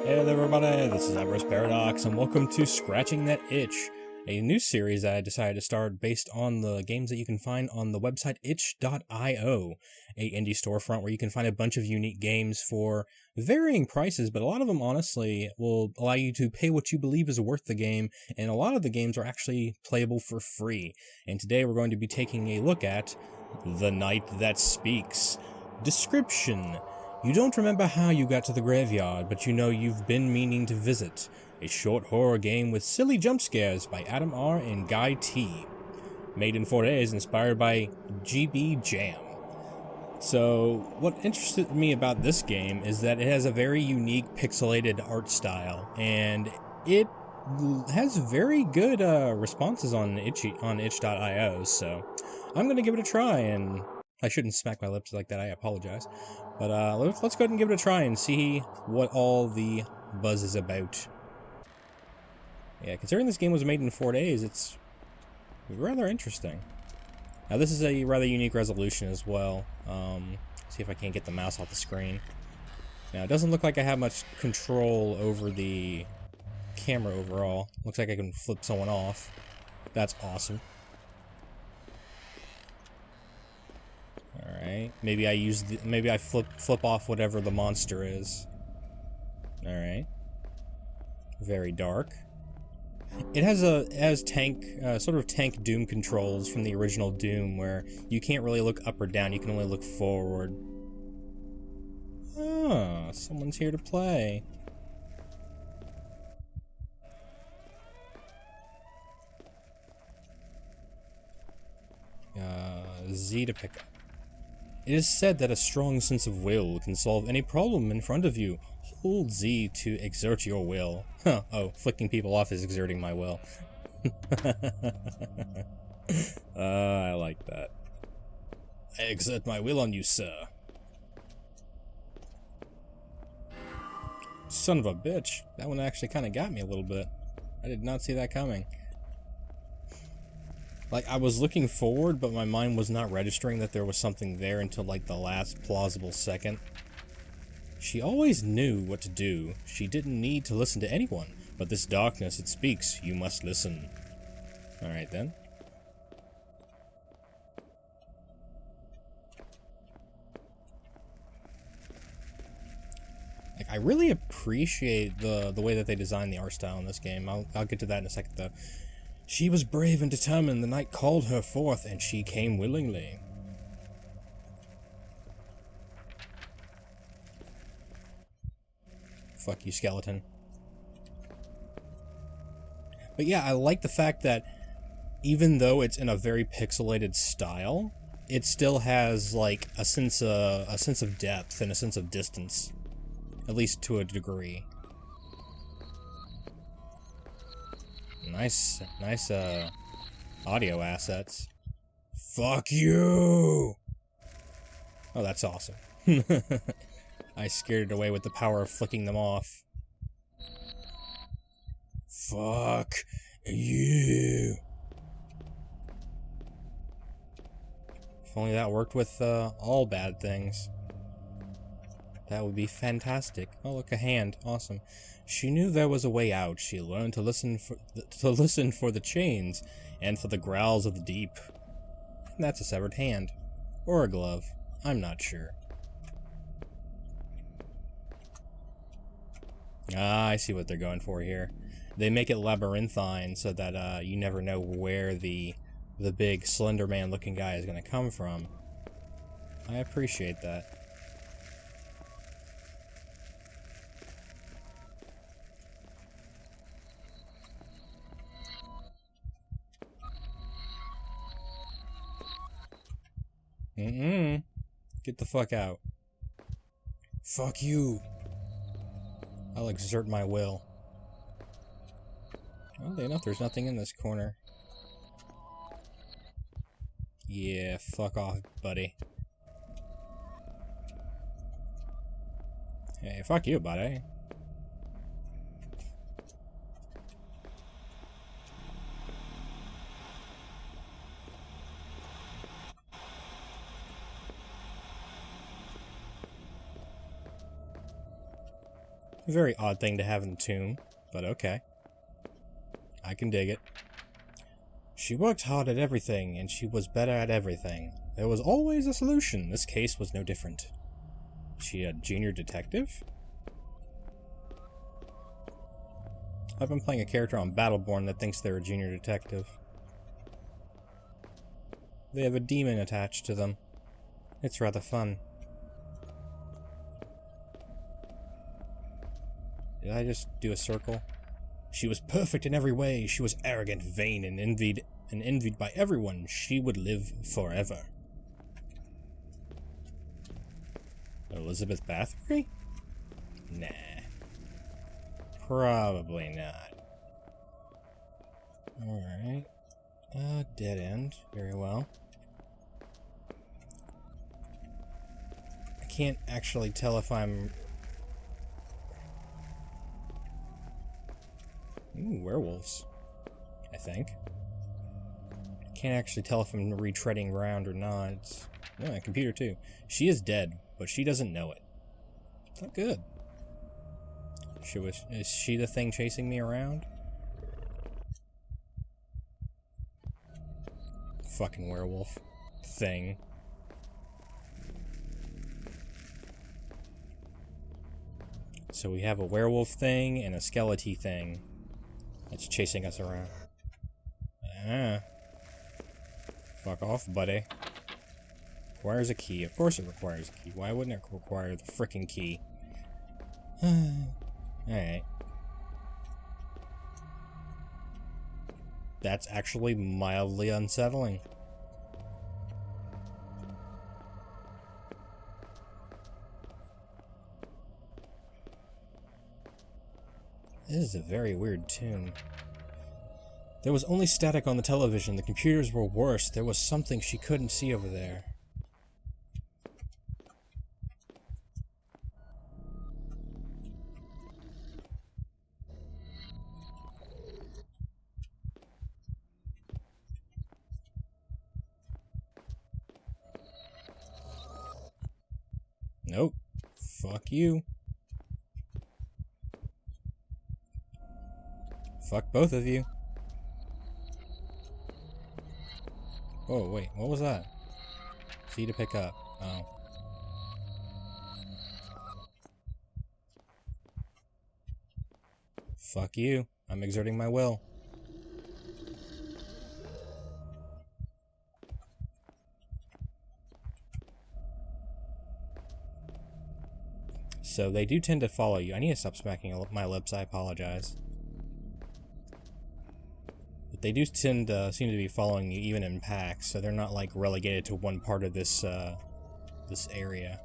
Hey there everybody, this is Avaris Paradox, and welcome to Scratching That Itch, a new series that I decided to start based on the games that you can find on the website itch.io, a indie storefront where you can find a bunch of unique games for varying prices, but a lot of them honestly will allow you to pay what you believe is worth the game, and a lot of the games are actually playable for free. And today we're going to be taking a look at The Night That Speaks. Description: you don't remember how you got to the graveyard, but you know you've been meaning to visit. A short horror game with silly jump scares by Adam R. and Guy T. Made in 4 days, inspired by GB Jam. So, what interested me about this game is that it has a very unique pixelated art style, and it has very good responses on itch.io, so I'm going to give it a try, and I shouldn't smack my lips like that, I apologize. But let's go ahead and give it a try and see what all the buzz is about. Yeah, considering this game was made in 4 days, it's rather interesting. Now this is a rather unique resolution as well. See if I can't get the mouse off the screen. Now it doesn't look like I have much control over the camera overall. Looks like I can flip someone off. That's awesome. Alright, maybe I flip off whatever the monster is. Alright. Very dark. It has tank, sort of tank Doom controls from the original Doom, where you can't really look up or down, you can only look forward. Ah, someone's here to play. Z to pick up. It is said that a strong sense of will can solve any problem in front of you. Hold Z to exert your will. Huh, oh, flicking people off is exerting my will. I like that. I exert my will on you, sir. Son of a bitch. That one actually kind of got me a little bit. I did not see that coming. Like, I was looking forward, but my mind was not registering that there was something there until, like, the last plausible second. She always knew what to do. She didn't need to listen to anyone. But this darkness, it speaks. You must listen. Alright, then. Like, I really appreciate the way that they designed the art style in this game. I'll get to that in a second, though. She was brave and determined. The night called her forth, and she came willingly. Fuck you, skeleton. But yeah, I like the fact that even though it's in a very pixelated style, it still has like a sense of depth and a sense of distance, at least to a degree. Nice audio assets. Fuck you! Oh, that's awesome. I scared it away with the power of flicking them off. Fuck you! If only that worked with all bad things. That would be fantastic. Oh, look, a hand. Awesome. She knew there was a way out. She learned to listen for the chains and for the growls of the deep. And that's a severed hand. Or a glove. I'm not sure. Ah, I see what they're going for here. They make it labyrinthine so that you never know where the big Slender Man looking guy is going to come from. I appreciate that. Get the fuck out. Fuck you. I'll exert my will. Oddly enough, there's nothing in this corner. Yeah, fuck off, buddy. Hey, fuck you, buddy. A very odd thing to have in the tomb, but okay. I can dig it. She worked hard at everything, and she was better at everything. There was always a solution. This case was no different. She a junior detective? I've been playing a character on Battleborn that thinks they're a junior detective. They have a demon attached to them. It's rather fun. Did I just do a circle? She was perfect in every way. She was arrogant, vain, and envied by everyone. She would live forever. Elizabeth Bathory? Nah. Probably not. Alright. Dead end. Very well. I can't actually tell if I'm... Ooh, werewolves. I think. Can't actually tell if I'm retreading ground or not. It's... Yeah, computer too. She is dead, but she doesn't know it. It's not good. Is she the thing chasing me around? Fucking werewolf. Thing. So we have a werewolf thing and a skeleton thing that's chasing us around. Ah. Fuck off, buddy. Requires a key. Of course it requires a key. Why wouldn't it require the frickin' key? Alright. That's actually mildly unsettling. This is a very weird tomb. There was only static on the television. The computers were worse. There was something she couldn't see over there. Nope. Fuck you. Fuck both of you. Oh, wait, what was that? C to pick up. Oh. Fuck you. I'm exerting my will. So they do tend to follow you. I need to stop smacking my lips, I apologize. But they do tend to seem to be following you even in packs, so they're not like relegated to one part of this this area.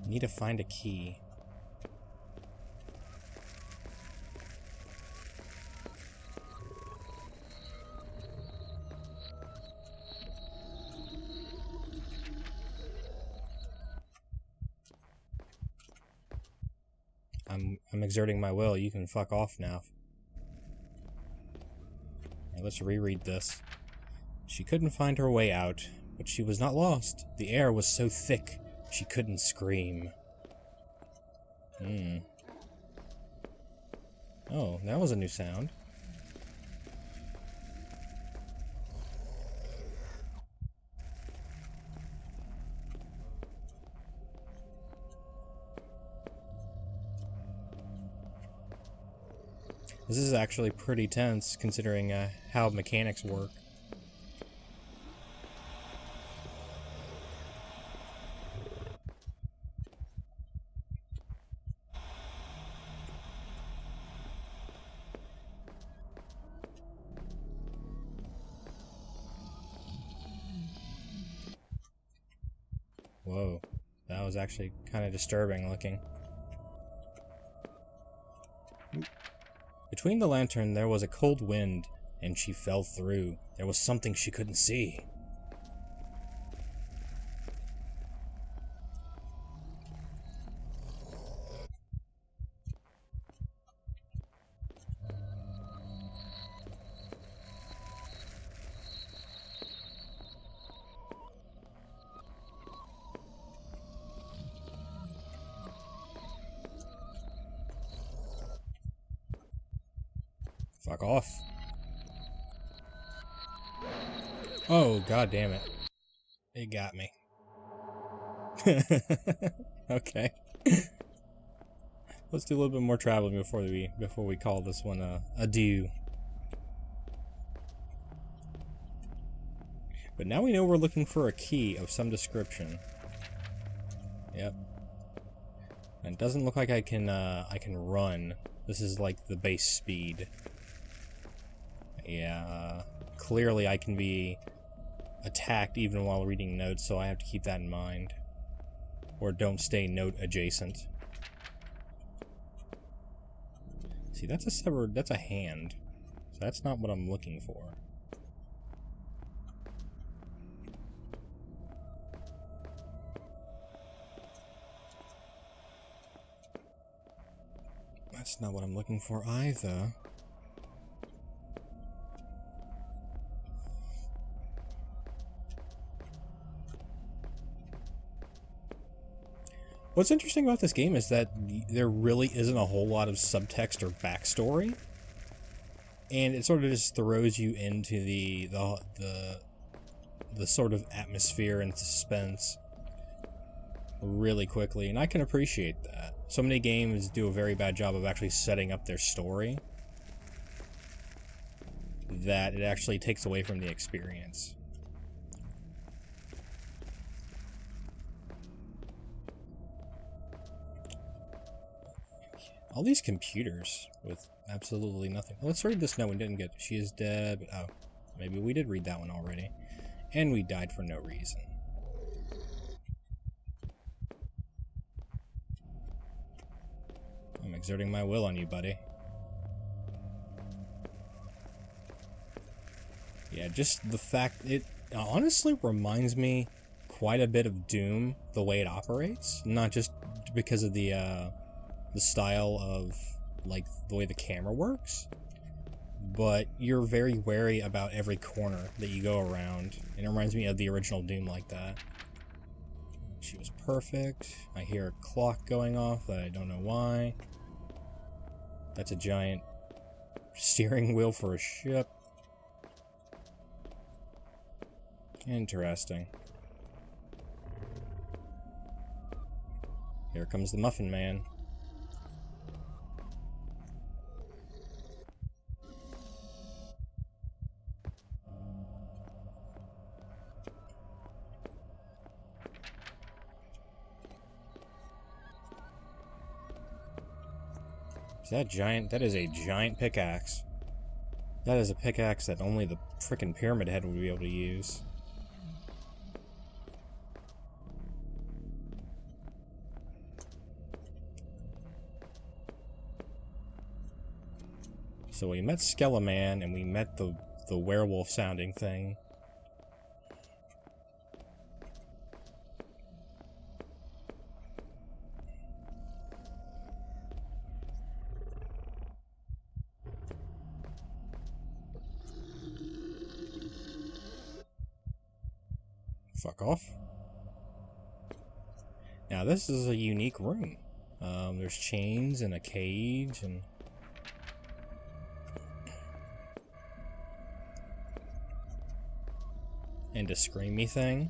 Need to find a key. I'm exerting my will. You can fuck off now. Right, let's reread this. She couldn't find her way out, but she was not lost. The air was so thick, she couldn't scream. Oh, that was a new sound. This is actually pretty tense, considering how mechanics work. Whoa, that was actually kind of disturbing looking. Between the lantern there was a cold wind, and she fell through. There was something she couldn't see. Fuck off. Oh, god damn it. It got me. Okay. Let's do a little bit more traveling before we call this one adieu. But now we know we're looking for a key of some description. Yep. And it doesn't look like I can run. This is like the base speed. Yeah, clearly I can be attacked even while reading notes, so I have to keep that in mind. Or don't stay note adjacent. See, that's a hand. So that's not what I'm looking for. That's not what I'm looking for either. What's interesting about this game is that there really isn't a whole lot of subtext or backstory, and it sort of just throws you into the sort of atmosphere and suspense really quickly, and I can appreciate that. So many games do a very bad job of actually setting up their story that it actually takes away from the experience. All these computers with absolutely nothing. Let's read this note we didn't get. She is dead. Oh, maybe we did read that one already. And we died for no reason. I'm exerting my will on you, buddy. Yeah, just the fact it honestly reminds me quite a bit of Doom, the way it operates. Not just because of the style of, like, the way the camera works, but you're very wary about every corner that you go around, and it reminds me of the original Doom like that. She was perfect. I hear a clock going off that I don't know why. That's a giant steering wheel for a ship. Interesting. Here comes the Muffin Man. Is that giant? That is a giant pickaxe. That is a pickaxe that only the frickin' Pyramid Head would be able to use. So we met Skeleman, and we met the werewolf-sounding thing. Fuck off. Now this is a unique room. There's chains and a cage and... and a screamy thing.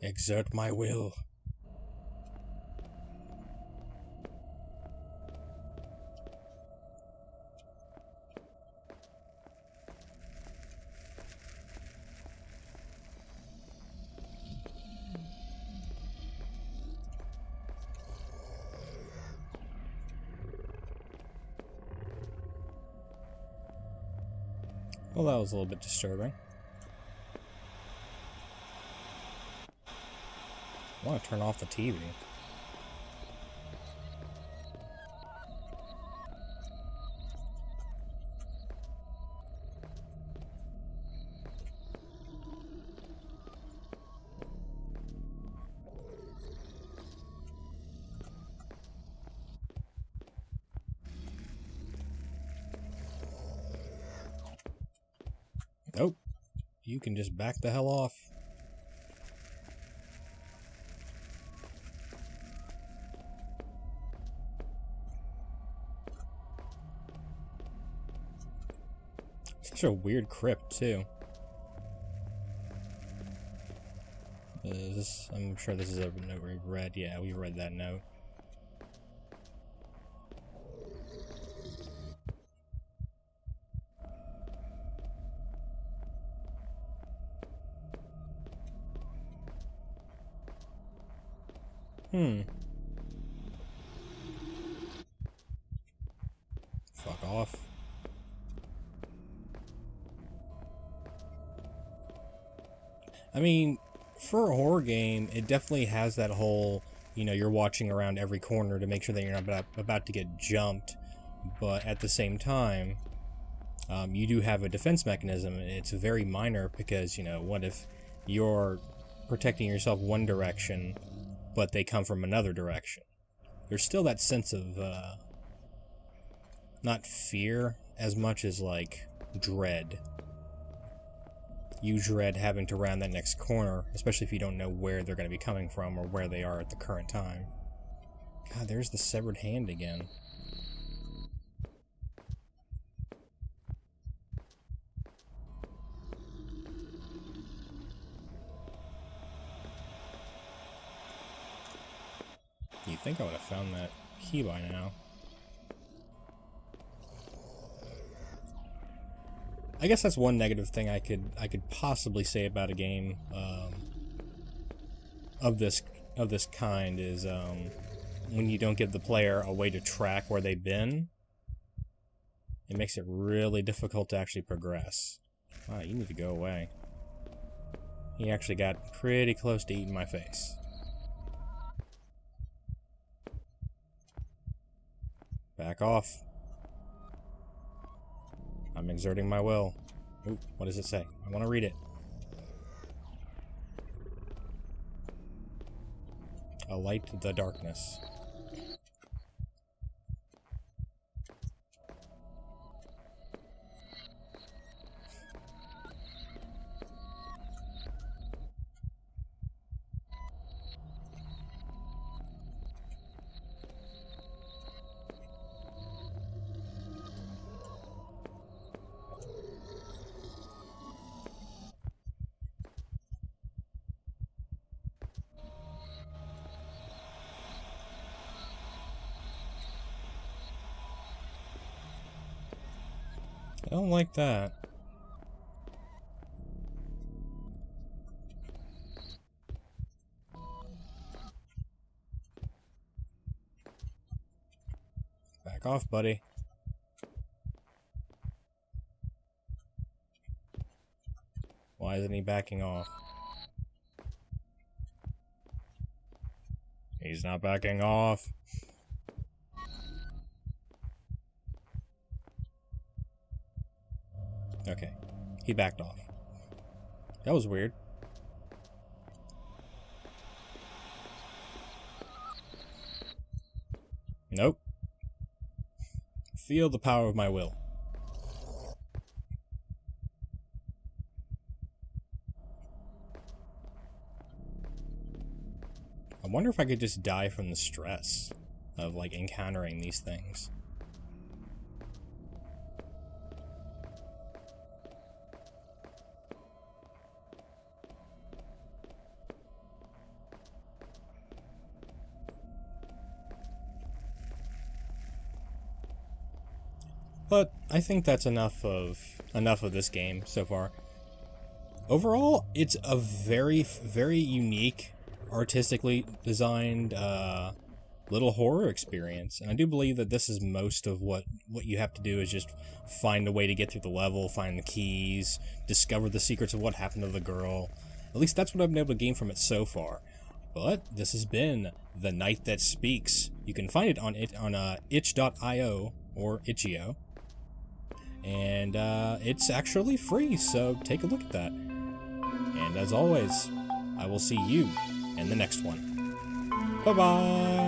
Exert my will. Well, that was a little bit disturbing. I want to turn off the TV. Nope. You can just back the hell off. Such a weird crypt, too. I'm sure this is a note we've read. Yeah, we read that note. Fuck off. I mean, for a horror game, it definitely has that whole, you know, you're watching around every corner to make sure that you're not about to get jumped, but at the same time, you do have a defense mechanism, and it's very minor because, you know, what if you're protecting yourself one direction, but they come from another direction? There's still that sense of, not fear as much as, like, dread. You dread having to round that next corner, especially if you don't know where they're going to be coming from or where they are at the current time. God, there's the severed hand again. You'd think I would have found that key by now. I guess that's one negative thing I could possibly say about a game of this kind is when you don't give the player a way to track where they've been, it makes it really difficult to actually progress. Wow, you need to go away. He actually got pretty close to eating my face. Back off. I'm exerting my will. Ooh, what does it say? I want to read it. A light to the darkness. I don't like that. Back off, buddy. Why isn't he backing off? He's not backing off. Okay, he backed off. That was weird. Nope. Feel the power of my will. I wonder if I could just die from the stress of, like, encountering these things. But I think that's enough of this game so far. Overall, it's a very, very unique, artistically designed little horror experience, and I do believe that this is most of what you have to do is just find a way to get through the level, find the keys, discover the secrets of what happened to the girl. At least that's what I've been able to gain from it so far. But this has been The Night That Speaks. You can find it on itch.io or itch.io. And it's actually free, so take a look at that. And as always, I will see you in the next one. Bye-bye!